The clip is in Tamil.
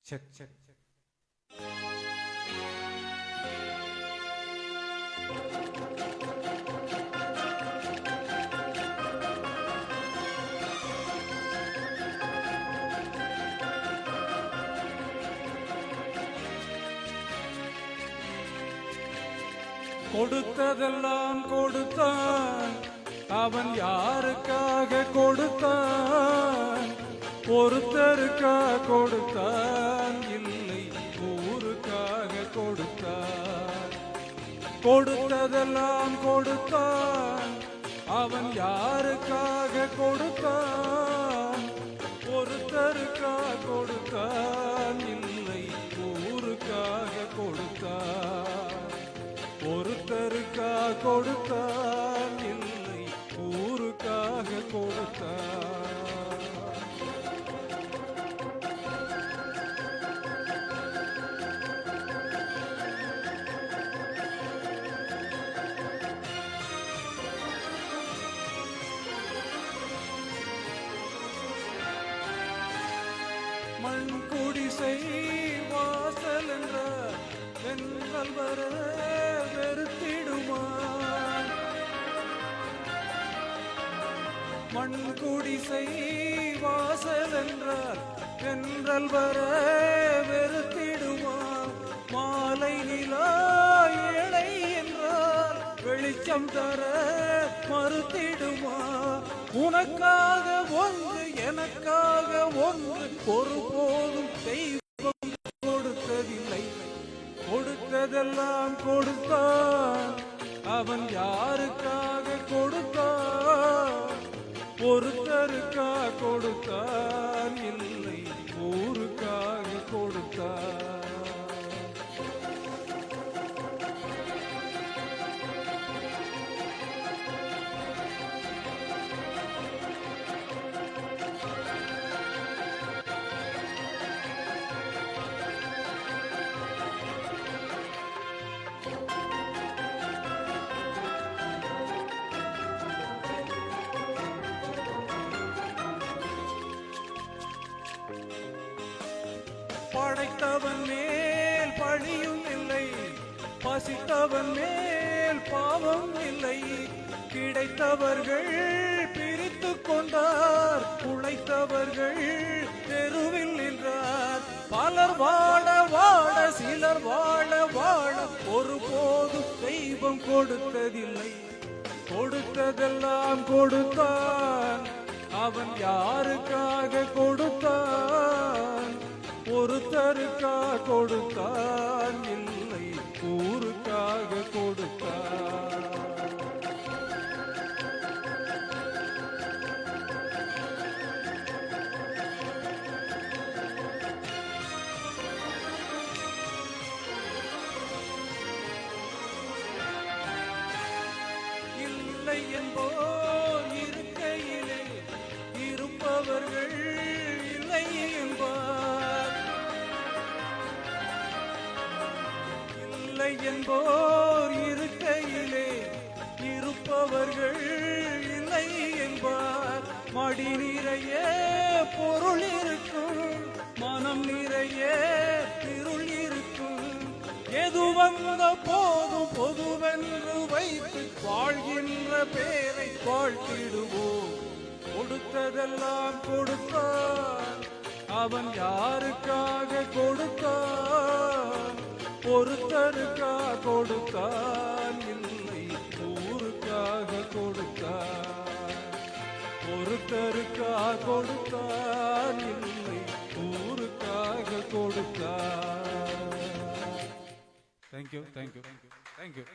Check check check. கொடுத்ததெல்லாம் கொடுத்தான், அவன் யாருக்காக கொடுத்தான்? ஒருத்தருக்கா கொடுத்தான், இல்லை ஊருக்காக கொடுத்தான். கொடுத்ததெல்லாம் கொடுத்தான், அவன் யாருக்காக கொடுத்தான்? ஒருத்தருக்கா கொடுத்தான், இல்லை ஊருக்காக கொடுத்தான். ஒருத்தருக்கா கொடுத்தான், இல்லை ஊருக்காக கொடுத்தான். மண் குடிசை வாசல் என்ற வெண்கள் வர வெறுத்திடுமா? மண் குடிசை வாசல் என்றால் வென்றல் வர வெறுத்திடுமா? மாலை நிலா ஏழை என்றால் வெளிச்சம் தர மறுத்திடுமா? உனக்காக ஒன்று எனக்காக ஒன்று ஒருபோதும் தெய்வம் கொடுத்ததில்லை. கொடுத்ததெல்லாம் கொடுத்தான், அவன் யாருக்காக கொடுத்தான்? ஒருத்தருக்கா கொடுத்தான், இல்லை ஊருக்காக கொடுத்தான். படைத்தவன் மேல் பழியும் இல்லை, பசித்தவன் மேல் பாவம் இல்லை. கிடைத்தவர்கள் பிரித்து கொண்டார், உழைத்தவர்கள் தெருவில் நின்றார். பலர் வாழ வாழ சிலர் வாழ வாழ ஒருபோதும் தெய்வம் கொடுத்ததில்லை. கொடுத்ததெல்லாம் கொடுத்தான், அவன் யாருக்காக கொடுத்தான்? ஒருத்தருக்கா கொடுத்தான், இல்லை ஊருக்காக கொடுத்தான். இல்லை என்போர் இருக்கையிலே இருப்பவர்கள் இல்லை என்பார். இல்லை என்போர் இருக்கையிலே இருப்பவர்கள் இல்லை என்பார். மடி நிறைய பொருள் இருக்கும், மனம் நிறைய இருள் இருக்கும். எது வந்த போதும் பொதுவென்று வைத்து வாழ்கின்ற பேரை வாழ்த்திடுவோம். கொடுத்ததெல்லாம் கொடுத்தான், அவன் யாருக்காக கொடுத்தான்? ஒருத்தருக்கா கொடுத்தான், இல்லை ஊருக்காக கொடுத்தான். ஒருத்தருக்கா கொடுத்தான், இல்லை ஊருக்காக கொடுத்தான். Thank you thank you thank you.